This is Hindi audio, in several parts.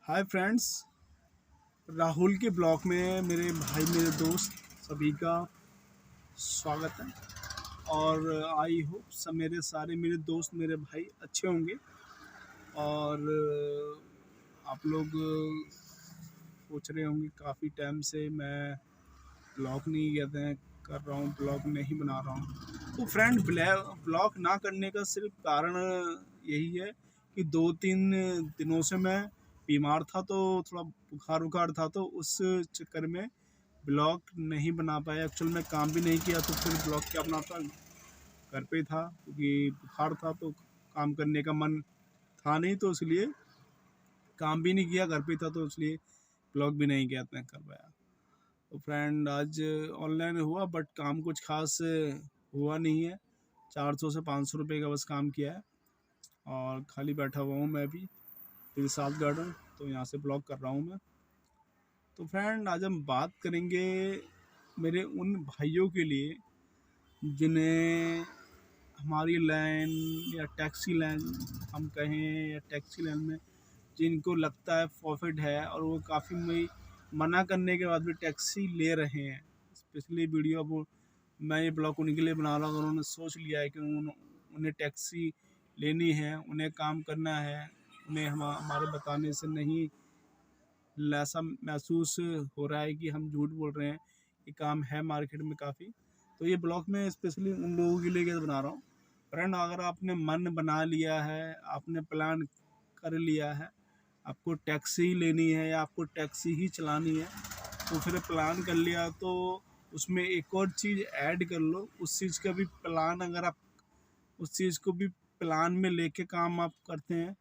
हाय फ्रेंड्स, राहुल के ब्लॉग में मेरे भाई मेरे दोस्त सभी का स्वागत है। और आई होप सब मेरे दोस्त मेरे भाई अच्छे होंगे। और आप लोग सोच रहे होंगे काफ़ी टाइम से मैं ब्लॉग नहीं कहते कर रहा हूँ, ब्लॉग नहीं बना रहा हूँ। तो फ्रेंड, ब्लॉग ना करने का सिर्फ कारण यही है कि 2-3 दिनों से मैं बीमार था, तो थोड़ा बुखार उखार था, तो उस चक्कर में ब्लॉग नहीं बना पाया। एक्चुअल में काम भी नहीं किया तो फिर ब्लॉग क्या बनाता, घर पे था क्योंकि बुखार था, तो काम करने का मन था नहीं, तो इसलिए काम भी नहीं किया, घर पे था, तो इसलिए ब्लॉग भी नहीं किया कर पाया। तो फ्रेंड, आज ऑनलाइन हुआ बट काम कुछ खास हुआ नहीं है। 400 से 500 रुपये का बस काम किया है और खाली बैठा हुआ हूँ मैं भी दिलसाद गार्डन, तो यहाँ से ब्लॉग कर रहा हूँ मैं। तो फ्रेंड, आज हम बात करेंगे मेरे उन भाइयों के लिए जिन्हें हमारी लाइन या टैक्सी लाइन हम कहें, या टैक्सी लाइन में जिनको लगता है प्रॉफिट है और वो काफ़ी मना करने के बाद भी टैक्सी ले रहे हैं। स्पेशली वीडियो अब मैं ये ब्लॉग उनके लिए बना रहा हूँ। उन्होंने सोच लिया है कि उन्हें टैक्सी लेनी है, उन्हें काम करना है, उन्हें हमारे बताने से नहीं ऐसा महसूस हो रहा है कि हम झूठ बोल रहे हैं कि काम है मार्केट में काफ़ी। तो ये ब्लॉग में स्पेशली उन लोगों के लिए बना रहा हूँ। फ्रेंड, अगर आपने मन बना लिया है, आपने प्लान कर लिया है, आपको टैक्सी ही लेनी है या आपको टैक्सी ही चलानी है, तो फिर प्लान कर लिया तो उसमें एक और चीज़ ऐड कर लो। उस चीज़ का भी प्लान, अगर आप उस चीज़ को भी प्लान में लेके काम आप करते हैं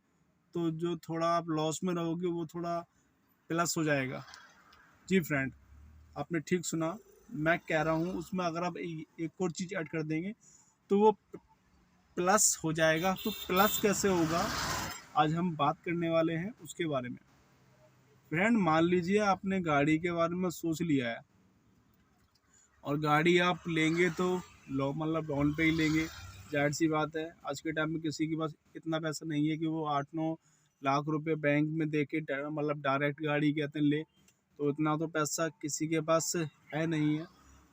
तो जो थोड़ा आप लॉस में रहोगे वो थोड़ा प्लस हो जाएगा। जी फ्रेंड, आपने ठीक सुना, मैं कह रहा हूँ उसमें अगर आप एक और चीज़ ऐड कर देंगे तो वो प्लस हो जाएगा। तो प्लस कैसे होगा, आज हम बात करने वाले हैं उसके बारे में। फ्रेंड, मान लीजिए आपने गाड़ी के बारे में सोच लिया है और गाड़ी आप लेंगे तो लो मतलब लोन पे ही लेंगे। जाहिर सी बात है, आज के टाइम में किसी के पास इतना पैसा नहीं है कि वो 8-9 लाख रुपए बैंक में दे के मतलब डायरेक्ट गाड़ी कहते हैं ले, तो इतना तो पैसा किसी के पास है नहीं है।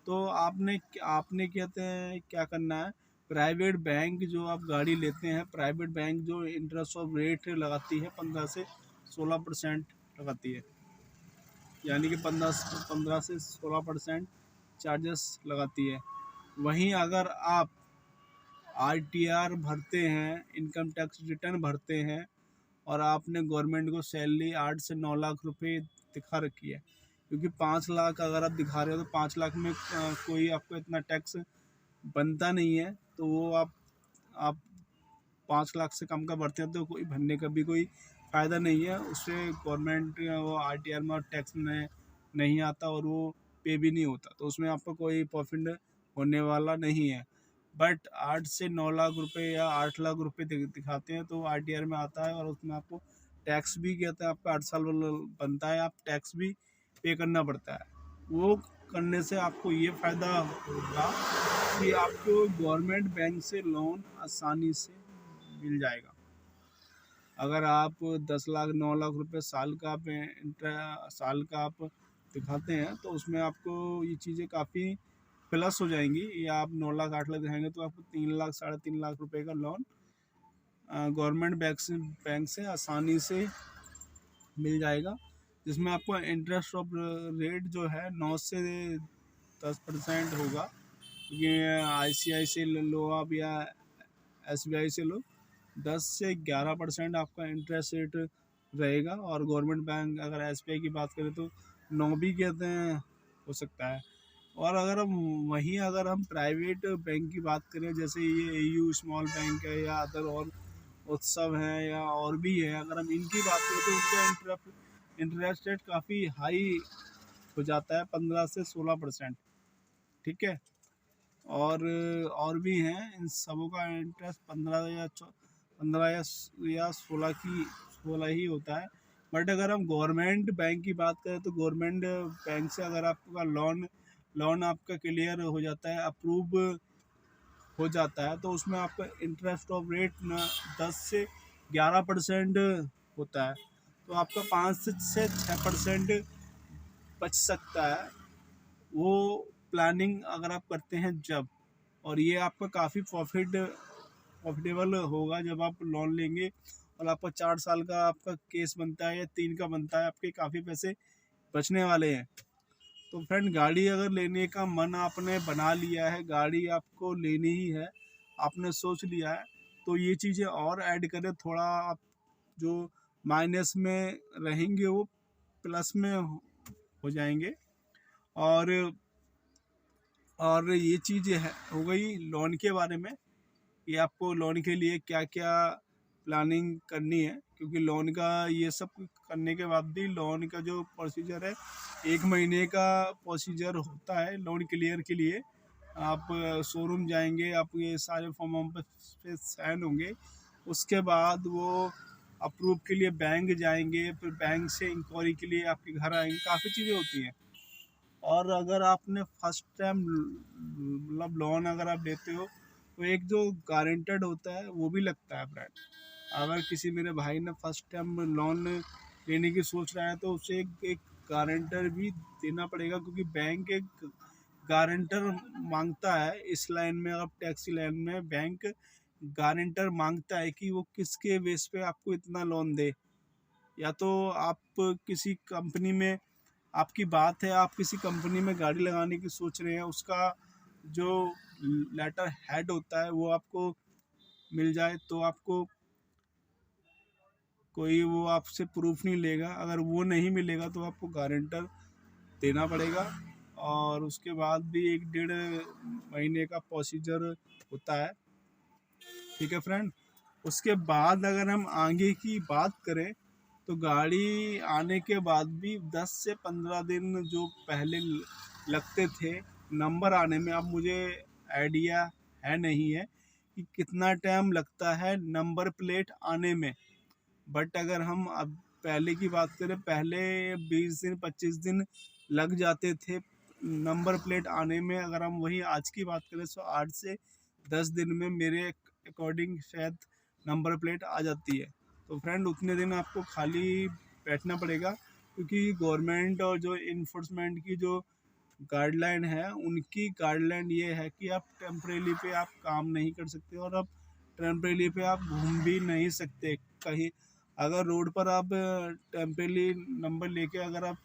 तो आपने आपने कहते हैं क्या करना है, प्राइवेट बैंक जो आप गाड़ी लेते हैं, प्राइवेट बैंक जो इंटरेस्ट ऑफ रेट लगाती है 15 से 16% लगाती है, यानी कि 15 से 16% चार्जेस लगाती है। वहीं अगर आप आरटीआर भरते हैं, इनकम टैक्स रिटर्न भरते हैं, और आपने गवर्नमेंट को सैलरी 8 से 9 लाख रुपए दिखा रखी है, क्योंकि 5 लाख अगर आप दिखा रहे हो तो 5 लाख में कोई आपको इतना टैक्स बनता नहीं है, तो वो आप 5 लाख से कम का भरते हैं तो कोई भरने का भी कोई फ़ायदा नहीं है। उससे गवर्नमेंट वो आरटीआर में टैक्स में नहीं आता और वो पे भी नहीं होता, तो उसमें आपको कोई प्रॉफिट होने वाला नहीं है। बट 8 से 9 लाख रुपए या 8 लाख रुपए दिखाते हैं तो आरटीआर में आता है, और उसमें आपको टैक्स भी कहते हैं, आपका 8 साल बनता है, आप टैक्स भी पे करना पड़ता है। वो करने से आपको ये फ़ायदा होगा कि आपको गवर्नमेंट बैंक से लोन आसानी से मिल जाएगा। अगर आप 10 लाख 9 लाख रुपए साल का आप दिखाते हैं तो उसमें आपको ये चीज़ें काफ़ी प्लस हो जाएंगी। या आप 9 लाख 8 लाख दिखाएंगे तो आपको 3 लाख 3.5 लाख रुपए का लोन गवर्नमेंट बैंक से आसानी से मिल जाएगा, जिसमें आपको इंटरेस्ट ऑफ रेट जो है 9 से 10% होगा। क्योंकि ICICI लो आप या SBI से लो, 10 से 11% आपका इंटरेस्ट रेट रहेगा। और गवर्नमेंट बैंक अगर SBI की बात करें तो 9 भी कहते हैं, हो सकता है। और अगर हम प्राइवेट बैंक की बात करें, जैसे ये AU स्मॉल बैंक है या अदर और उत्सव हैं या और भी है, अगर हम इनकी बात करें तो उनका इंटरेस्ट रेट काफ़ी हाई हो जाता है, 15 से 16%। ठीक है। और भी हैं, इन सबों का इंटरेस्ट 15 या 16 ही होता है। बट अगर हम गवर्नमेंट बैंक की बात करें तो गवर्नमेंट बैंक से अगर आपका लोन आपका क्लियर हो जाता है, अप्रूव हो जाता है, तो उसमें आपका इंटरेस्ट ऑफ रेट 10 से 11% होता है। तो आपका 5 से 6% बच सकता है। वो प्लानिंग अगर आप करते हैं जब, और ये आपका काफ़ी प्रॉफिटेबल होगा जब आप लोन लेंगे और आपका 4 साल का आपका केस बनता है या 3 का बनता है, आपके काफ़ी पैसे बचने वाले हैं। तो फ्रेंड, गाड़ी अगर लेने का मन आपने बना लिया है, गाड़ी आपको लेनी ही है, आपने सोच लिया है, तो ये चीज़ें और ऐड करें, थोड़ा आप जो माइनस में रहेंगे वो प्लस में हो जाएंगे। और ये चीज़ है हो गई लोन के बारे में, कि आपको लोन के लिए क्या क्या प्लानिंग करनी है, क्योंकि लोन का ये सब करने के बाद भी लोन का जो प्रोसीजर है 1 महीने का प्रोसीजर होता है लोन क्लियर के लिए। आप शोरूम जाएंगे, आप ये सारे फॉर्म पे साइन होंगे, उसके बाद वो अप्रूव के लिए बैंक जाएंगे, फिर बैंक से इंक्वायरी के लिए आपके घर आएंगे, काफ़ी चीज़ें होती हैं। और अगर आपने फर्स्ट टाइम मतलब लोन अगर आप लेते हो तो एक जो गारंटेड होता है वो भी लगता है फ्रेंड। अगर किसी मेरे भाई ने फर्स्ट टाइम लोन लेने की सोच रहा है तो उसे एक गारंटर भी देना पड़ेगा, क्योंकि बैंक एक गारंटर मांगता है इस लाइन में। अब टैक्सी लाइन में बैंक गारंटर मांगता है कि वो किसके बेस पे आपको इतना लोन दे। या तो आप किसी कंपनी में, आपकी बात है आप किसी कंपनी में गाड़ी लगाने की सोच रहे हैं, उसका जो लेटर हेड होता है वो आपको मिल जाए तो आपको कोई वो आपसे प्रूफ नहीं लेगा। अगर वो नहीं मिलेगा तो आपको गारंटर देना पड़ेगा, और उसके बाद भी 1 डेढ़ महीने का प्रोसीजर होता है। ठीक है फ्रेंड। उसके बाद अगर हम आगे की बात करें तो गाड़ी आने के बाद भी 10 से 15 दिन जो पहले लगते थे नंबर आने में, अब मुझे आइडिया है नहीं है कि कितना टाइम लगता है नंबर प्लेट आने में। बट अगर हम अब पहले की बात करें, पहले 20 दिन 25 दिन लग जाते थे नंबर प्लेट आने में। अगर हम वही आज की बात करें तो 8 से 10 दिन में मेरे अकॉर्डिंग शायद नंबर प्लेट आ जाती है। तो फ्रेंड, उतने दिन आपको खाली बैठना पड़ेगा, क्योंकि गवर्नमेंट और जो इन्फोर्समेंट की जो गाइडलाइन है, उनकी गाइडलाइन ये है कि आप टेम्परेरी पे आप काम नहीं कर सकते, और अब टेम्परेरी पे आप घूम भी नहीं सकते कहीं। अगर रोड पर आप टेम्परेरी नंबर लेके अगर आप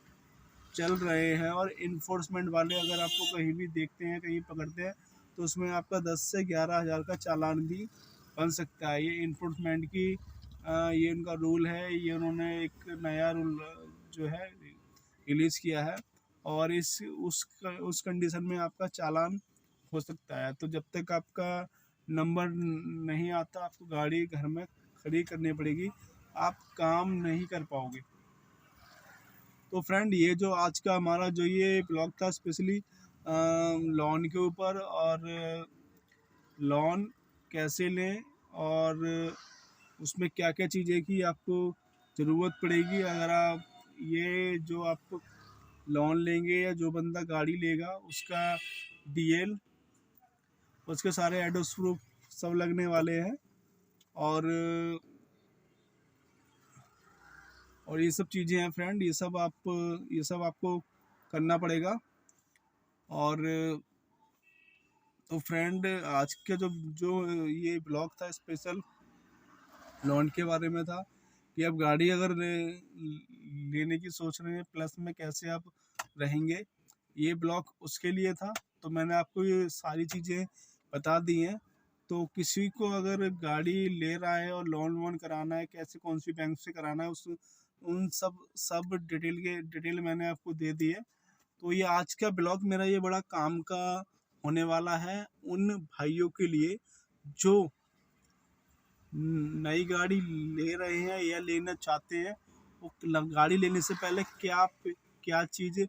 चल रहे हैं और इन्फोर्समेंट वाले अगर आपको कहीं भी देखते हैं, कहीं पकड़ते हैं, तो उसमें आपका 10 से 11 हज़ार का चालान भी बन सकता है। ये इन्फोर्समेंट की ये उनका रूल है, ये उन्होंने एक नया रूल जो है रिलीज़ किया है, और उस कंडीशन में आपका चालान हो सकता है। तो जब तक आपका नंबर नहीं आता, आपको गाड़ी घर में खड़ी करनी पड़ेगी, आप काम नहीं कर पाओगे। तो फ्रेंड, ये जो आज का हमारा जो ये ब्लॉग था स्पेशली लोन के ऊपर, और लोन कैसे लें और उसमें क्या क्या चीज़ें की आपको ज़रूरत पड़ेगी अगर आप ये जो आपको लोन लेंगे, या जो बंदा गाड़ी लेगा उसका डीएल, उसके सारे एड्रेस प्रूफ सब लगने वाले हैं। और ये सब चीज़ें हैं फ्रेंड, ये सब आपको करना पड़ेगा। और तो फ्रेंड, आज का जो ये ब्लॉग था स्पेशल लोन के बारे में था, कि आप गाड़ी अगर लेने की सोच रहे हैं प्लस में कैसे आप रहेंगे, ये ब्लॉग उसके लिए था। तो मैंने आपको ये सारी चीज़ें बता दी हैं। तो किसी को अगर गाड़ी ले रहा है और लोन वोन कराना है, कैसे कौन सी बैंक से कराना है, उन सब डिटेल मैंने आपको दे दी है। तो ये आज का ब्लॉग मेरा ये बड़ा काम का होने वाला है उन भाइयों के लिए जो नई गाड़ी ले रहे हैं या लेना चाहते हैं। वो गाड़ी लेने से पहले क्या चीज़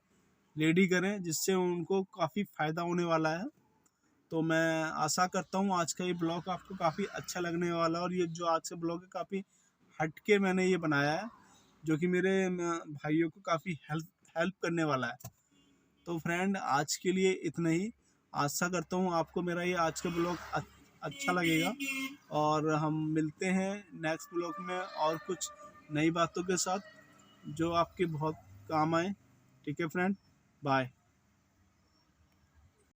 रेडी करें जिससे उनको काफ़ी फ़ायदा होने वाला है। तो मैं आशा करता हूँ आज का ये ब्लॉग आपको काफ़ी अच्छा लगने वाला है, और ये जो आज का ब्लॉग है काफ़ी हटके मैंने ये बनाया है, जो कि मेरे भाइयों को काफ़ी हेल्प करने वाला है। तो फ्रेंड, आज के लिए इतना ही। आशा करता हूँ आपको मेरा ये आज का ब्लॉग अच्छा लगेगा, और हम मिलते हैं नेक्स्ट ब्लॉग में और कुछ नई बातों के साथ। जो आपके बहुत काम आए। ठीक है फ्रेंड, बाय।